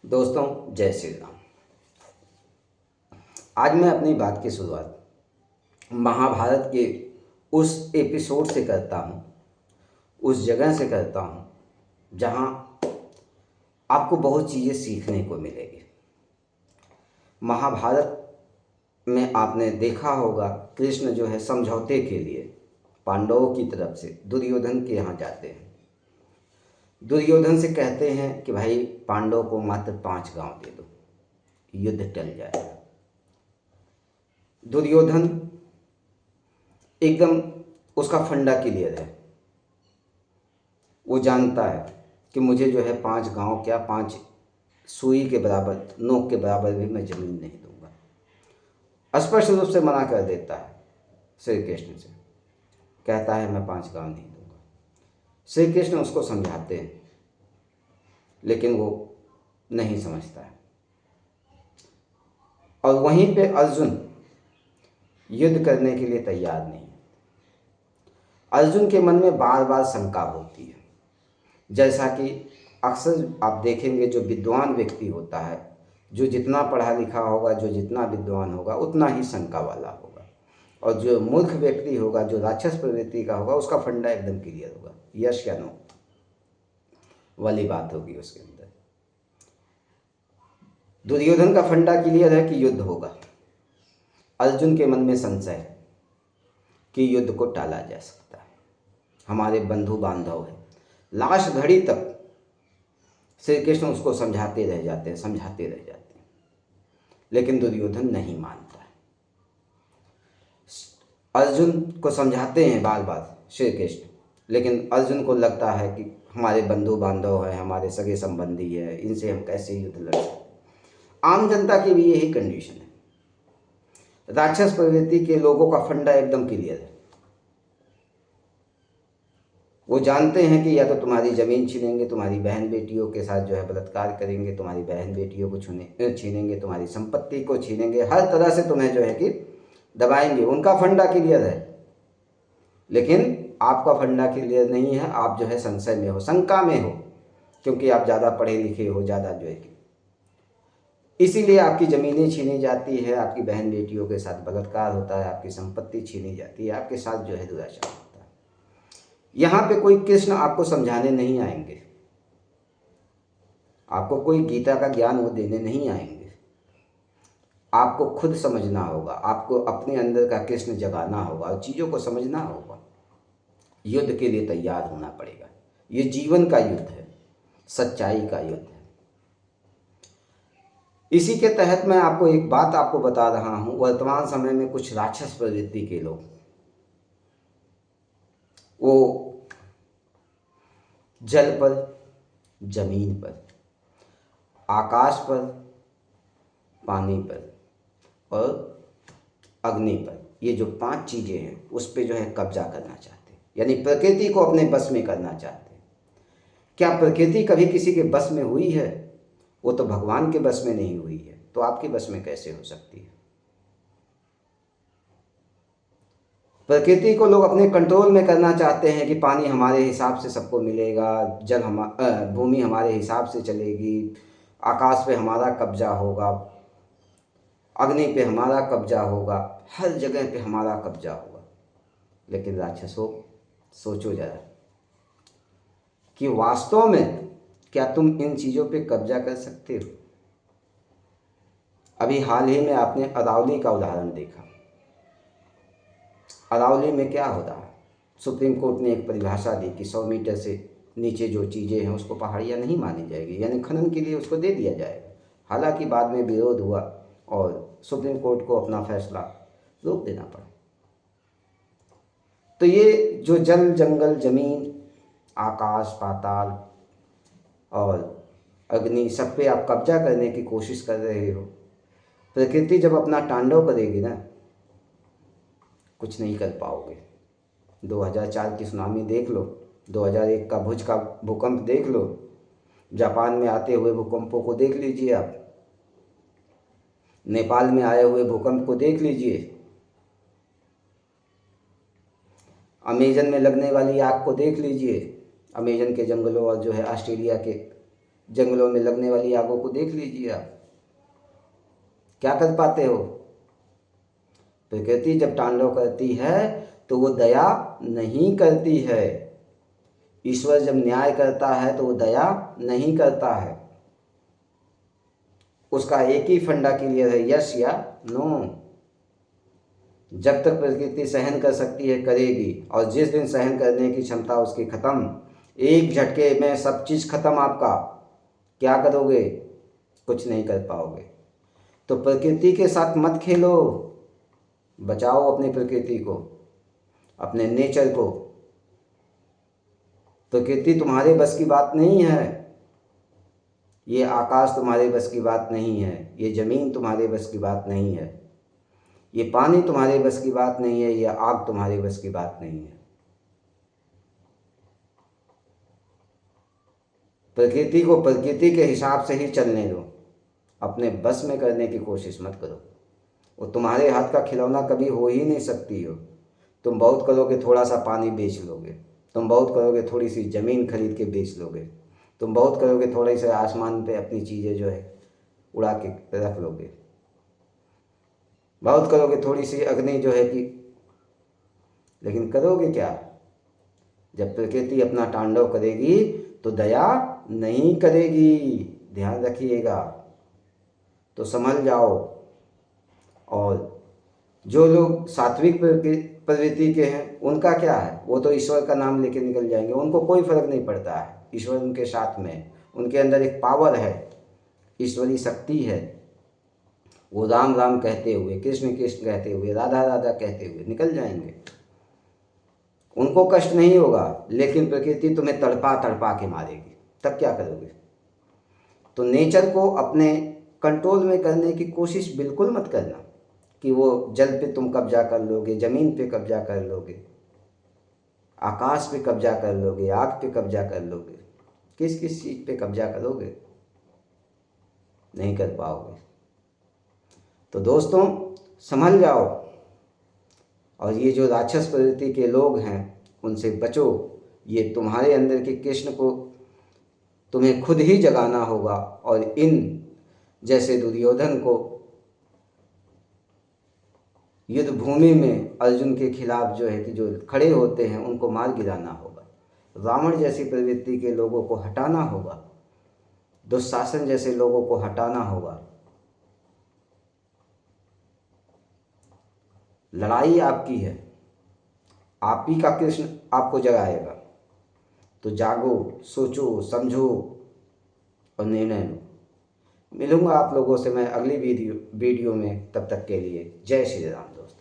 दोस्तों, जय श्री राम। आज मैं अपनी बात की शुरुआत महाभारत के उस एपिसोड से करता हूँ, उस जगह से करता हूँ जहाँ आपको बहुत चीज़ें सीखने को मिलेगी। महाभारत में आपने देखा होगा, कृष्ण जो है समझौते के लिए पांडवों की तरफ से दुर्योधन के यहाँ जाते हैं। दुर्योधन से कहते हैं कि भाई पांडवों को मात्र 5 गांव दे दो, युद्ध टल जाएगा। दुर्योधन एकदम उसका फंडा क्लियर है। वो जानता है कि मुझे जो है 5 गांव क्या 5 सुई के बराबर, नोक के बराबर भी मैं जमीन नहीं दूंगा। स्पष्ट रूप से मना कर देता है श्री कृष्ण से, कहता है मैं 5 गांव नहीं दूंगा। श्री कृष्ण उसको समझाते हैं लेकिन वो नहीं समझता है। और वहीं पे अर्जुन युद्ध करने के लिए तैयार नहीं है। अर्जुन के मन में बार बार शंका होती है। जैसा कि अक्सर आप देखेंगे, जो विद्वान व्यक्ति होता है, जो जितना पढ़ा लिखा होगा, जो जितना विद्वान होगा, उतना ही शंका वाला होगा। और जो मूर्ख व्यक्ति होगा, जो राक्षस प्रवृत्ति का होगा, उसका फंडा एकदम क्लियर होगा, यस या नो वाली बात होगी उसके अंदर। दुर्योधन का फंडा क्लियर है कि युद्ध होगा। अर्जुन के मन में संशय है कि युद्ध को टाला जा सकता है, हमारे बंधु बांधव है। लास्ट घड़ी तक श्री कृष्ण उसको समझाते रह जाते हैं, लेकिन दुर्योधन नहीं मानता है। अर्जुन को समझाते हैं बार बार श्री कृष्ण, लेकिन अर्जुन को लगता है कि हमारे बंधु बांधव हैं, हमारे सगे संबंधी है, इनसे हम कैसे युद्ध लड़ सकते। आम जनता की भी यही कंडीशन है। राक्षस प्रवृत्ति के लोगों का फंडा एकदम क्लियर है। वो जानते हैं कि या तो तुम्हारी ज़मीन छीनेंगे, तुम्हारी बहन बेटियों के साथ जो है बलात्कार करेंगे, तुम्हारी बहन बेटियों को छीनेंगे, तुम्हारी संपत्ति को छीनेंगे, हर तरह से तुम्हें जो है कि दबाएंगे। उनका फंडा क्लियर है, लेकिन आपका फंडा क्लियर नहीं है। आप जो है संशय में हो, शंका में हो, क्योंकि आप ज़्यादा पढ़े लिखे हो, ज़्यादा जो है कि इसीलिए आपकी ज़मीनें छीनी जाती है, आपकी बहन बेटियों के साथ बलात्कार होता है, आपकी संपत्ति छीनी जाती है, आपके साथ जो है दुराचार होता है। यहाँ पे कोई कृष्ण आपको समझाने नहीं आएंगे, आपको कोई गीता का ज्ञान वो देने नहीं आएंगे। आपको खुद समझना होगा, आपको अपने अंदर का कृष्ण जगाना होगा और चीज़ों को समझना होगा। युद्ध के लिए तैयार होना पड़ेगा। ये जीवन का युद्ध है, सच्चाई का युद्ध है। इसी के तहत मैं आपको एक बात आपको बता रहा हूँ। वर्तमान समय में कुछ राक्षस प्रवृत्ति के लोग, वो जल पर, जमीन पर, आकाश पर, पानी पर और अग्नि पर, ये जो 5 चीज़ें हैं उस पे जो है कब्जा करना चाहते हैं, यानी प्रकृति को अपने बस में करना चाहते हैं। क्या प्रकृति कभी किसी के बस में हुई है? वो तो भगवान के बस में नहीं हुई है, तो आपके बस में कैसे हो सकती है? प्रकृति को लोग अपने कंट्रोल में करना चाहते हैं कि पानी हमारे हिसाब से सबको मिलेगा, भूमि हमारे हिसाब से चलेगी, आकाश पे हमारा कब्जा होगा, अग्नि पे हमारा कब्जा होगा, हर जगह पे हमारा कब्जा होगा। लेकिन राक्षसों, सोचो जरा कि वास्तव में क्या तुम इन चीज़ों पे कब्जा कर सकते हो? अभी हाल ही में आपने अरावली का उदाहरण देखा। अरावली में क्या हो रहा है? सुप्रीम कोर्ट ने एक परिभाषा दी कि 100 मीटर से नीचे जो चीज़ें हैं उसको पहाड़ियाँ नहीं मानी जाएगी, यानी खनन के लिए उसको दे दिया जाएगा। हालांकि बाद में विरोध हुआ और सुप्रीम कोर्ट को अपना फैसला रोक देना पड़ा। तो ये जो जल, जंगल, जमीन, आकाश, पाताल और अग्नि, सब पे आप कब्जा करने की कोशिश कर रहे हो। प्रकृति जब अपना तांडव करेगी ना, कुछ नहीं कर पाओगे। 2004 की सुनामी देख लो, 2001 का भुज का भूकंप देख लो, जापान में आते हुए भूकंपों को देख लीजिए आप, नेपाल में आए हुए भूकंप को देख लीजिए, अमेजन में लगने वाली आग को देख लीजिए, अमेजन के जंगलों और जो है ऑस्ट्रेलिया के जंगलों में लगने वाली आगों को देख लीजिए आप, क्या कर पाते हो? प्रकृति जब तांडव करती है तो वो दया नहीं करती है। ईश्वर जब न्याय करता है तो वो दया नहीं करता है। उसका एक ही फंडा क्लियर है, यस या नो। जब तक प्रकृति सहन कर सकती है करेगी, और जिस दिन सहन करने की क्षमता उसकी खत्म, एक झटके में सब चीज़ खत्म आपका, क्या करोगे? कुछ नहीं कर पाओगे। तो प्रकृति के साथ मत खेलो, बचाओ अपनी प्रकृति को, अपने नेचर को। प्रकृति तुम्हारे बस की बात नहीं है, ये आकाश तुम्हारे बस की बात नहीं है, ये ज़मीन तुम्हारे बस की बात नहीं है, ये पानी तुम्हारे बस की बात नहीं है, ये आग तुम्हारे बस की बात नहीं है। प्रकृति को प्रकृति के हिसाब से ही चलने दो, अपने बस में करने की कोशिश मत करो। वो तुम्हारे हाथ का खिलौना कभी हो ही नहीं सकती हो। तुम बहुत करोगे थोड़ा सा पानी बेच लोगे, तुम बहुत करोगे थोड़ी सी ज़मीन खरीद के बेच लोगे, तुम बहुत करोगे थोड़े से आसमान पे अपनी चीज़ें जो है उड़ा के रख लोगे, बहुत करोगे थोड़ी सी अग्नि जो है कि, लेकिन करोगे क्या? जब प्रकृति अपना तांडव करेगी तो दया नहीं करेगी, ध्यान रखिएगा। तो संभल जाओ। और जो लोग सात्विक प्रवृत्ति के हैं उनका क्या है, वो तो ईश्वर का नाम लेके निकल जाएंगे, उनको कोई फर्क नहीं पड़ता है। ईश्वर उनके साथ में, उनके अंदर एक पावर है, ईश्वरी शक्ति है। वो राम राम कहते हुए, कृष्ण कृष्ण कहते हुए, राधा राधा कहते हुए निकल जाएंगे, उनको कष्ट नहीं होगा। लेकिन प्रकृति तुम्हें तड़पा तड़पा के मारेगी, तब क्या करोगे? तो नेचर को अपने कंट्रोल में करने की कोशिश बिल्कुल मत करना कि वो जल पे तुम कब्जा कर लोगे, ज़मीन पे कब्जा कर लोगे, आकाश पे कब्जा कर लोगे, आग पे कब्जा कर लोगे। किस किस चीज़ पे कब्जा करोगे? नहीं कर पाओगे। तो दोस्तों संभल जाओ, और ये जो राक्षस प्रवृत्ति के लोग हैं उनसे बचो। ये तुम्हारे अंदर के कृष्ण को तुम्हें खुद ही जगाना होगा, और इन जैसे दुर्योधन को युद्ध भूमि में अर्जुन के खिलाफ जो है कि जो खड़े होते हैं उनको मार गिराना होगा। रावण जैसी प्रवृत्ति के लोगों को हटाना होगा, दुशासन जैसे लोगों को हटाना होगा। लड़ाई आपकी है, आप ही का कृष्ण आपको जगाएगा। तो जागो, सोचो, समझो और निर्णय लो। मिलूंगा आप लोगों से मैं अगली वीडियो में, तब तक के लिए जय श्री राम दोस्तों।